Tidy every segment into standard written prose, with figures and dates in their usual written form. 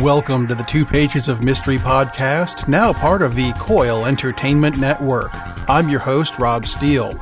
Welcome to the 2 Pages of Mystery podcast, now part of the Coil Entertainment Network. I'm your host, Rob Steele.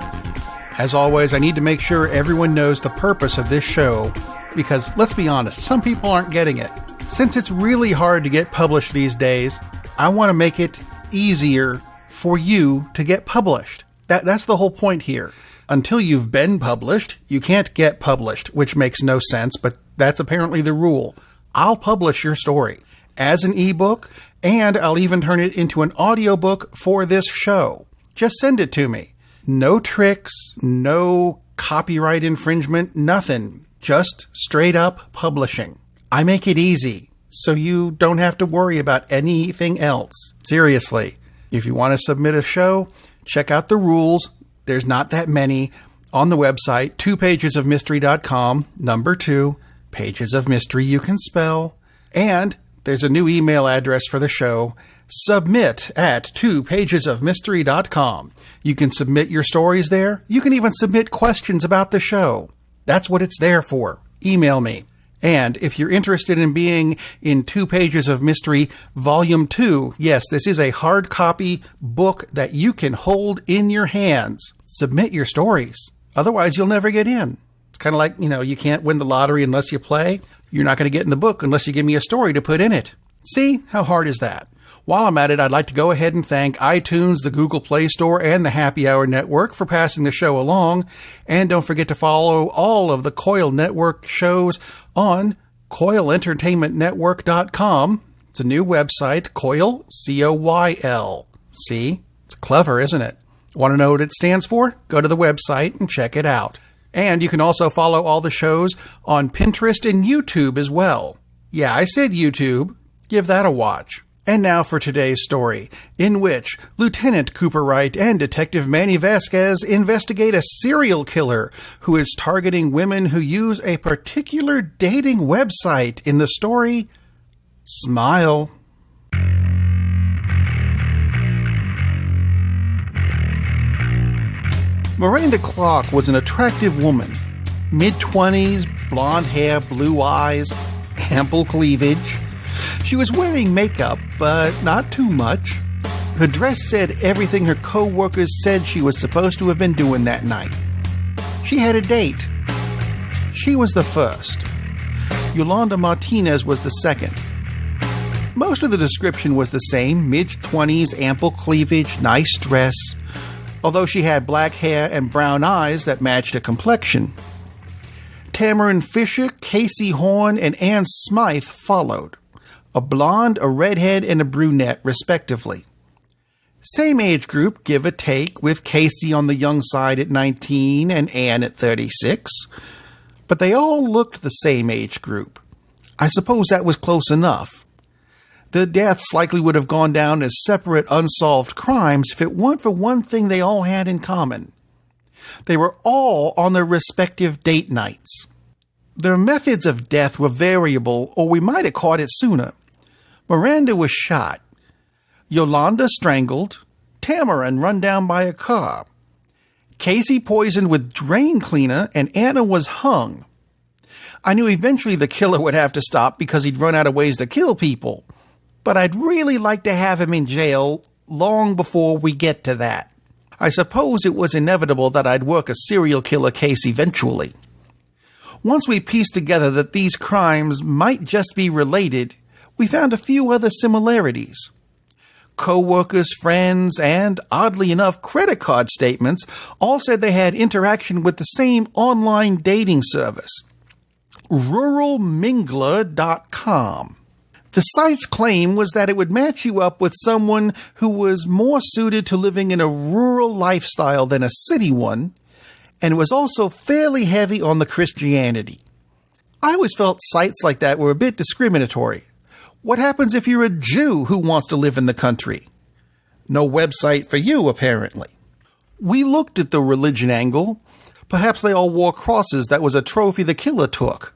As always, I need to make sure everyone knows the purpose of this show, because let's be honest, some people aren't getting it. Since it's really hard to get published these days, I want to make it easier for you to get published. That's the whole point here. Until you've been published, you can't get published, which makes no sense, but that's apparently the rule. I'll publish your story as an ebook, and I'll even turn it into an audiobook for this show. Just send it to me. No tricks, no copyright infringement, nothing. Just straight up publishing. I make it easy, so you don't have to worry about anything else. Seriously, if you want to submit a show, check out the rules. There's not that many on the website, 2pagesofmystery.com, number 2. Pages of Mystery you can spell. And there's a new email address for the show, submit@2pagesofmystery.com. You can submit your stories there. You can even submit questions about the show. That's what it's there for. Email me. And if you're interested in being in 2 Pages of Mystery Volume 2, yes, this is a hard copy book that you can hold in your hands. Submit your stories. Otherwise, you'll never get in. Kind of like, you can't win the lottery unless you play. You're not going to get in the book unless you give me a story to put in it. See? How hard is that? While I'm at it, I'd like to go ahead and thank iTunes, the Google Play Store, and the Happy Hour Network for passing the show along. And don't forget to follow all of the Coil Network shows on CoilEntertainmentNetwork.com. It's a new website, Coil, C-O-Y-L. See? It's clever, isn't it? Want to know what it stands for? Go to the website and check it out. And you can also follow all the shows on Pinterest and YouTube as well. Yeah, I said YouTube. Give that a watch. And now for today's story, in which Lieutenant Cooper Wright and Detective Manny Vasquez investigate a serial killer who is targeting women who use a particular dating website in the story Smile. Miranda Clark was an attractive woman. Mid-20s, blonde hair, blue eyes, ample cleavage. She was wearing makeup, but not too much. Her dress said everything her co-workers said she was supposed to have been doing that night. She had a date. She was the first. Yolanda Martinez was the second. Most of the description was the same. Mid-20s, ample cleavage, nice dress. Although she had black hair and brown eyes that matched her complexion. Tamarin Fisher, Casey Horn, and Ann Smythe followed. A blonde, a redhead, and a brunette, respectively. Same age group, give or take, with Casey on the young side at 19 and Ann at 36. But they all looked the same age group. I suppose that was close enough. The deaths likely would have gone down as separate unsolved crimes if it weren't for one thing they all had in common. They were all on their respective date nights. Their methods of death were variable, or we might have caught it sooner. Miranda was shot. Yolanda strangled. Tamarin run down by a car. Casey poisoned with drain cleaner, and Anna was hung. I knew eventually the killer would have to stop because he'd run out of ways to kill people. But I'd really like to have him in jail long before we get to that. I suppose it was inevitable that I'd work a serial killer case eventually. Once we pieced together that these crimes might just be related, we found a few other similarities. Co-workers, friends, and, oddly enough, credit card statements all said they had interaction with the same online dating service. RuralMingler.com. The site's claim was that it would match you up with someone who was more suited to living in a rural lifestyle than a city one, and was also fairly heavy on the Christianity. I always felt sites like that were a bit discriminatory. What happens if you're a Jew who wants to live in the country? No website for you, apparently. We looked at the religion angle. Perhaps they all wore crosses that was a trophy the killer took.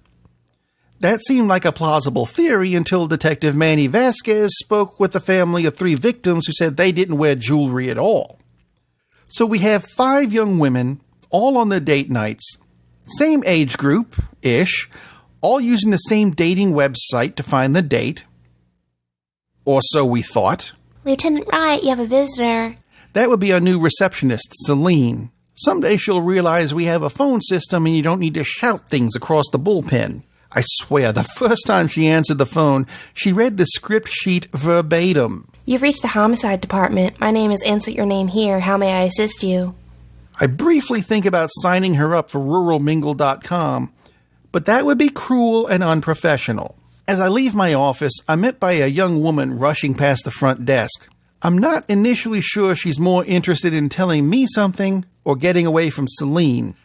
That seemed like a plausible theory until Detective Manny Vasquez spoke with the family of 3 victims who said they didn't wear jewelry at all. So we have 5 young women, all on their date nights. Same age group-ish, all using the same dating website to find the date. Or so we thought. Lieutenant Wright, you have a visitor. That would be our new receptionist, Celine. Someday she'll realize we have a phone system and you don't need to shout things across the bullpen. I swear, the first time she answered the phone, she read the script sheet verbatim. You've reached the homicide department. My name is Insert Your Name Here. How may I assist you? I briefly think about signing her up for ruralmingle.com, but that would be cruel and unprofessional. As I leave my office, I'm met by a young woman rushing past the front desk. I'm not initially sure she's more interested in telling me something or getting away from Celine.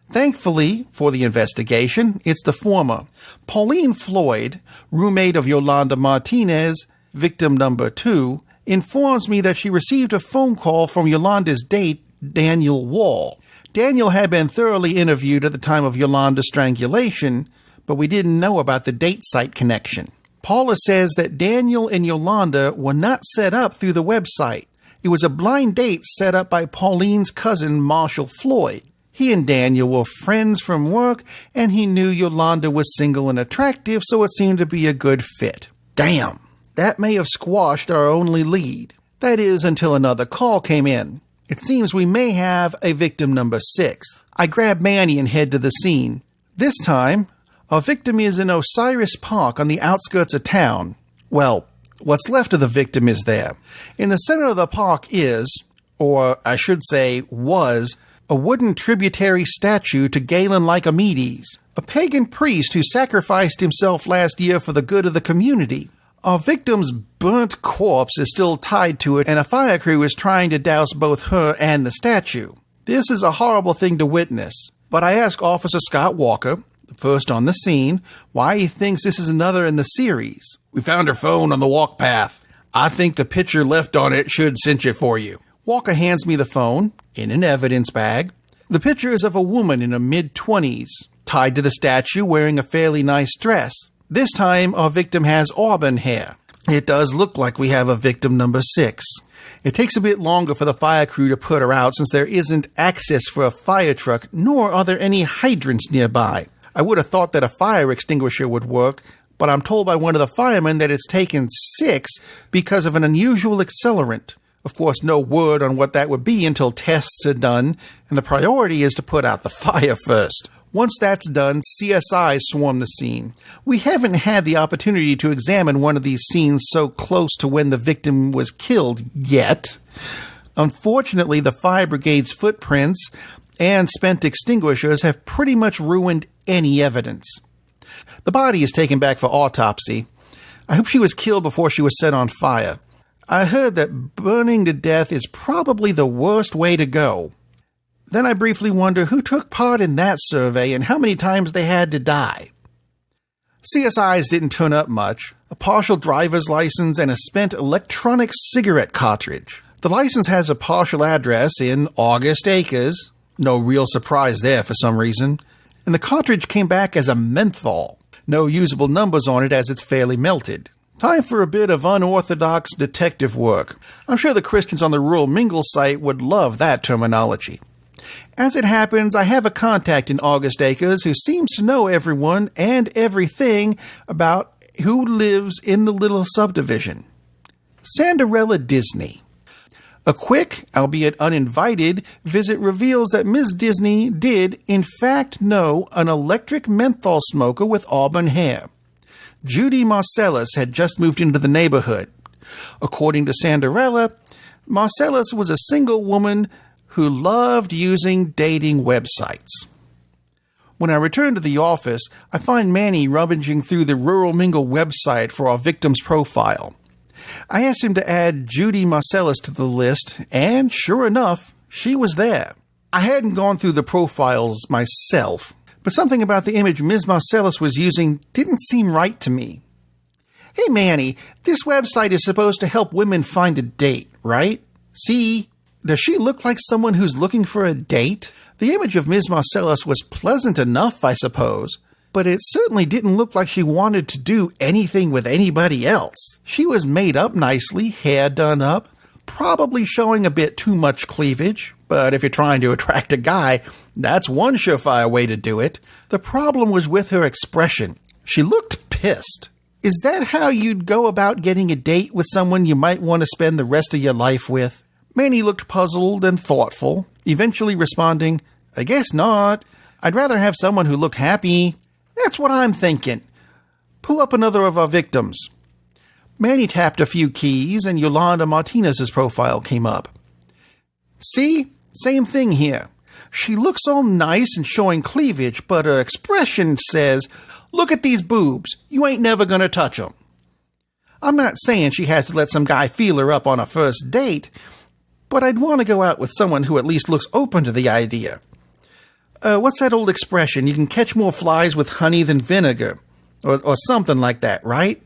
Thankfully, for the investigation, it's the former. Pauline Floyd, roommate of Yolanda Martinez, victim number 2, informs me that she received a phone call from Yolanda's date, Daniel Wall. Daniel had been thoroughly interviewed at the time of Yolanda's strangulation, but we didn't know about the date site connection. Paula says that Daniel and Yolanda were not set up through the website. It was a blind date set up by Pauline's cousin, Marshall Floyd. He and Daniel were friends from work, and he knew Yolanda was single and attractive, so it seemed to be a good fit. Damn, that may have squashed our only lead. That is, until another call came in. It seems we may have a victim number 6. I grab Manny and head to the scene. This time, our victim is in Osiris Park on the outskirts of town. Well, what's left of the victim is there. In the center of the park is, or I should say was, a wooden tributary statue to Galen Lycomedes, a pagan priest who sacrificed himself last year for the good of the community. Our victim's burnt corpse is still tied to it, and a fire crew is trying to douse both her and the statue. This is a horrible thing to witness, but I ask Officer Scott Walker, first on the scene, why he thinks this is another in the series. We found her phone on the walk path. I think the picture left on it should cinch it for you. Walker hands me the phone, in an evidence bag. The picture is of a woman in her mid-20s, tied to the statue wearing a fairly nice dress. This time, our victim has auburn hair. It does look like we have a victim number 6. It takes a bit longer for the fire crew to put her out since there isn't access for a fire truck, nor are there any hydrants nearby. I would have thought that a fire extinguisher would work, but I'm told by one of the firemen that it's taken 6 because of an unusual accelerant. Of course, no word on what that would be until tests are done, and the priority is to put out the fire first. Once that's done, CSI swarm the scene. We haven't had the opportunity to examine one of these scenes so close to when the victim was killed yet. Unfortunately, the fire brigade's footprints and spent extinguishers have pretty much ruined any evidence. The body is taken back for autopsy. I hope she was killed before she was set on fire. I heard that burning to death is probably the worst way to go. Then I briefly wonder who took part in that survey and how many times they had to die. CSIs didn't turn up much. A partial driver's license and a spent electronic cigarette cartridge. The license has a partial address in August Acres. No real surprise there for some reason. And the cartridge came back as a menthol. No usable numbers on it as it's fairly melted. Time for a bit of unorthodox detective work. I'm sure the Christians on the Rural Mingle site would love that terminology. As it happens, I have a contact in August Acres who seems to know everyone and everything about who lives in the little subdivision. Sanderella Disney. A quick, albeit uninvited, visit reveals that Ms. Disney did, in fact, know an electric menthol smoker with auburn hair. Judy Marcellus had just moved into the neighborhood. According to Sanderella, Marcellus was a single woman who loved using dating websites. When I return to the office, I find Manny rummaging through the Rural Mingle website for our victim's profile. I asked him to add Judy Marcellus to the list, and sure enough, she was there. I hadn't gone through the profiles myself, but something about the image Ms. Marcellus was using didn't seem right to me. Hey Manny, this website is supposed to help women find a date, right? See? Does she look like someone who's looking for a date? The image of Ms. Marcellus was pleasant enough, I suppose, but it certainly didn't look like she wanted to do anything with anybody else. She was made up nicely, hair done up, probably showing a bit too much cleavage. But if you're trying to attract a guy, that's one surefire way to do it. The problem was with her expression. She looked pissed. Is that how you'd go about getting a date with someone you might want to spend the rest of your life with? Manny looked puzzled and thoughtful, eventually responding, I guess not. I'd rather have someone who looked happy. That's what I'm thinking. Pull up another of our victims. Manny tapped a few keys and Yolanda Martinez's profile came up. See? Same thing here. She looks all nice and showing cleavage, but her expression says, look at these boobs. You ain't never gonna touch 'em. I'm not saying she has to let some guy feel her up on a first date, but I'd want to go out with someone who at least looks open to the idea. What's that old expression? You can catch more flies with honey than vinegar. Or something like that, right?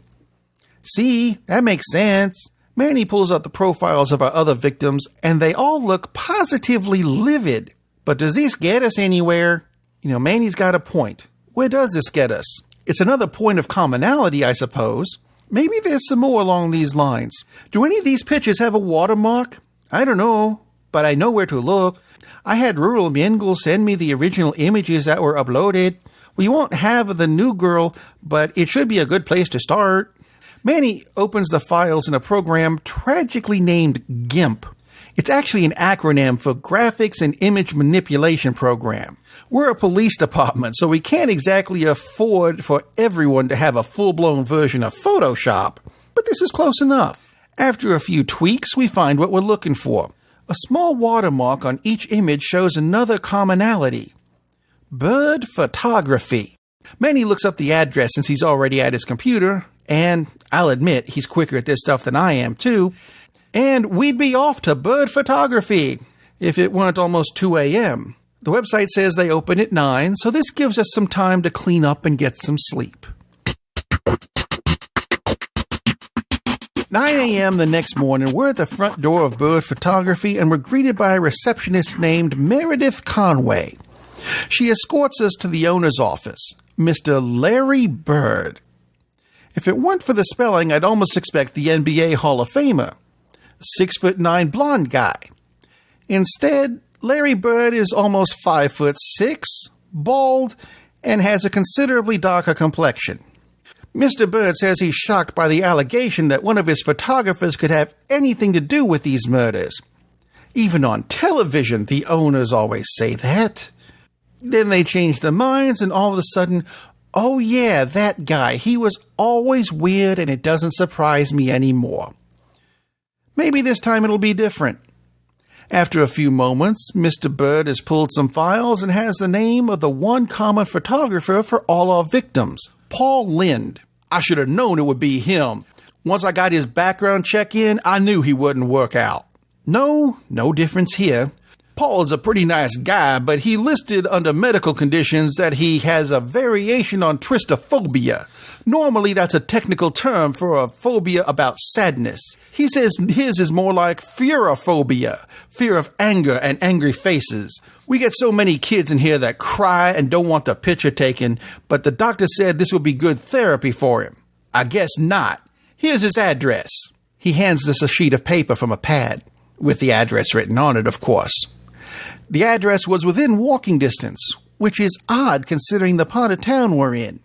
See, that makes sense. Manny pulls out the profiles of our other victims, and they all look positively livid. But does this get us anywhere? Manny's got a point. Where does this get us? It's another point of commonality, I suppose. Maybe there's some more along these lines. Do any of these pictures have a watermark? I don't know, but I know where to look. I had Rural Mingle send me the original images that were uploaded. We won't have the new girl, but it should be a good place to start. Manny opens the files in a program tragically named GIMP. It's actually an acronym for Graphics and Image Manipulation Program. We're a police department, so we can't exactly afford for everyone to have a full-blown version of Photoshop, but this is close enough. After a few tweaks, we find what we're looking for. A small watermark on each image shows another commonality. Bird photography. Manny looks up the address since he's already at his computer, and I'll admit he's quicker at this stuff than I am too, and we'd be off to bird photography if it weren't almost 2 a.m. The website says they open at 9, so this gives us some time to clean up and get some sleep. 9 a.m. the next morning, we're at the front door of Bird Photography and we're greeted by a receptionist named Meredith Conway. She escorts us to the owner's office, Mr. Larry Bird. If it weren't for the spelling, I'd almost expect the NBA Hall of Famer, a 6'9" blonde guy. Instead, Larry Bird is almost 5'6", bald, and has a considerably darker complexion. Mr. Bird says he's shocked by the allegation that one of his photographers could have anything to do with these murders. Even on television, the owners always say that. Then they change their minds, and all of a sudden, oh yeah, that guy, he was always weird and it doesn't surprise me anymore. Maybe this time it'll be different. After a few moments, Mr. Bird has pulled some files and has the name of the one common photographer for all our victims, Paul Lind. I should have known it would be him. Once I got his background check in, I knew he wouldn't work out. No difference here. Paul is a pretty nice guy, but he listed under medical conditions that he has a variation on tristophobia. Normally, that's a technical term for a phobia about sadness. He says his is more like fearophobia, fear of anger and angry faces. We get so many kids in here that cry and don't want the picture taken, but the doctor said this would be good therapy for him. I guess not. Here's his address. He hands us a sheet of paper from a pad, with the address written on it, of course. The address was within walking distance, which is odd considering the part of town we're in.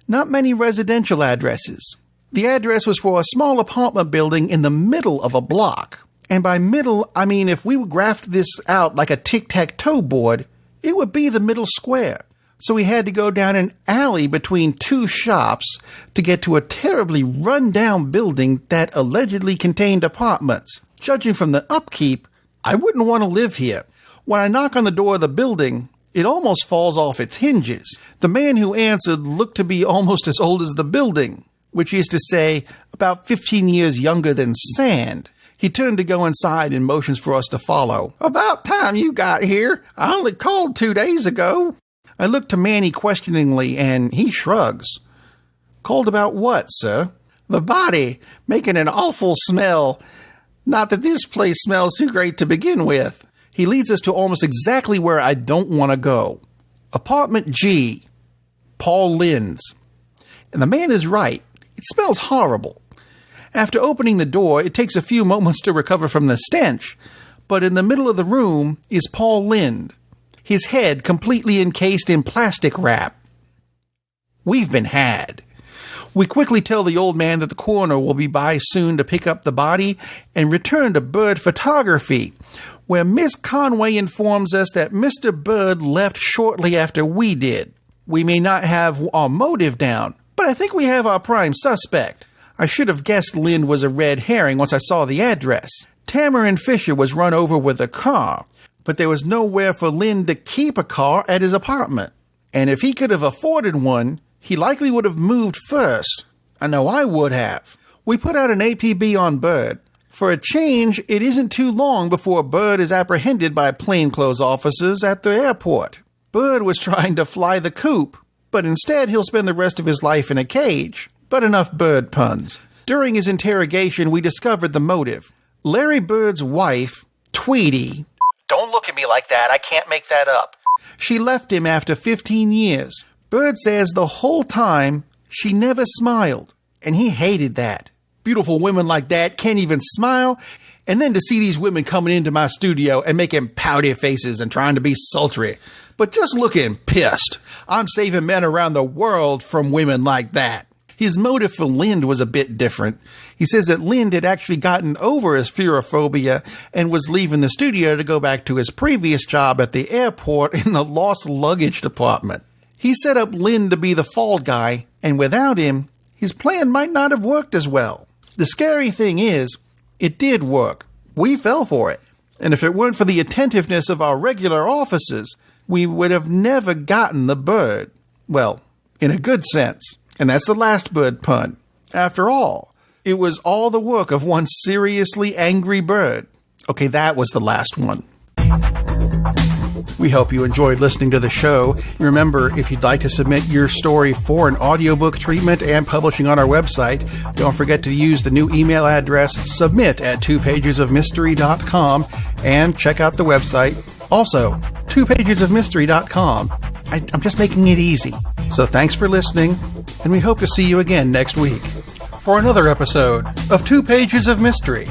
Not many residential addresses. The address was for a small apartment building in the middle of a block. And by middle, I mean if we graphed this out like a tic-tac-toe board, it would be the middle square. So we had to go down an alley between two shops to get to a terribly run-down building that allegedly contained apartments. Judging from the upkeep, I wouldn't want to live here. When I knock on the door of the building, it almost falls off its hinges. The man who answered looked to be almost as old as the building, which is to say, about 15 years younger than Sand. He turned to go inside and motions for us to follow. About time you got here. I only called 2 days ago. I looked to Manny questioningly, and he shrugs. Called about what, sir? The body, making an awful smell. Not that this place smells too great to begin with. He leads us to almost exactly where I don't want to go. Apartment G. Paul Lind's. And the man is right. It smells horrible. After opening the door, it takes a few moments to recover from the stench. but in the middle of the room is Paul Lynde, his head completely encased in plastic wrap. We've been had. We quickly tell the old man that the coroner will be by soon to pick up the body and return to Bird Photography, where Miss Conway informs us that Mr. Bird left shortly after we did. We may not have our motive down, but I think we have our prime suspect. I should have guessed Lynde was a red herring once I saw the address. Tamarin Fisher was run over with a car, but there was nowhere for Lynde to keep a car at his apartment. And if he could have afforded one, he likely would have moved first. I know I would have. We put out an APB on Bird. For a change, it isn't too long before Bird is apprehended by plainclothes officers at the airport. Bird was trying to fly the coop, but instead he'll spend the rest of his life in a cage. But enough Bird puns. During his interrogation, we discovered the motive. Larry Bird's wife, Tweety... Don't look at me like that. I can't make that up. She left him after 15 years. Bird says the whole time she never smiled, and he hated that. Beautiful women like that can't even smile, and then to see these women coming into my studio and making pouty faces and trying to be sultry, but just looking pissed. I'm saving men around the world from women like that. His motive for Lynde was a bit different. He says that Lynde had actually gotten over his fearophobia and was leaving the studio to go back to his previous job at the airport in the lost luggage department. He set up Lynde to be the fall guy, and without him, his plan might not have worked as well. The scary thing is, it did work. We fell for it. And if it weren't for the attentiveness of our regular officers, we would have never gotten the bird. Well, in a good sense. And that's the last bird pun. After all, it was all the work of one seriously angry bird. Okay, that was the last one. We hope you enjoyed listening to the show. Remember, if you'd like to submit your story for an audiobook treatment and publishing on our website, don't forget to use the new email address submit@twopagesofmystery.com and check out the website. Also, twopagesofmystery.com. I'm just making it easy. So thanks for listening, and we hope to see you again next week for another episode of 2 Pages of Mystery.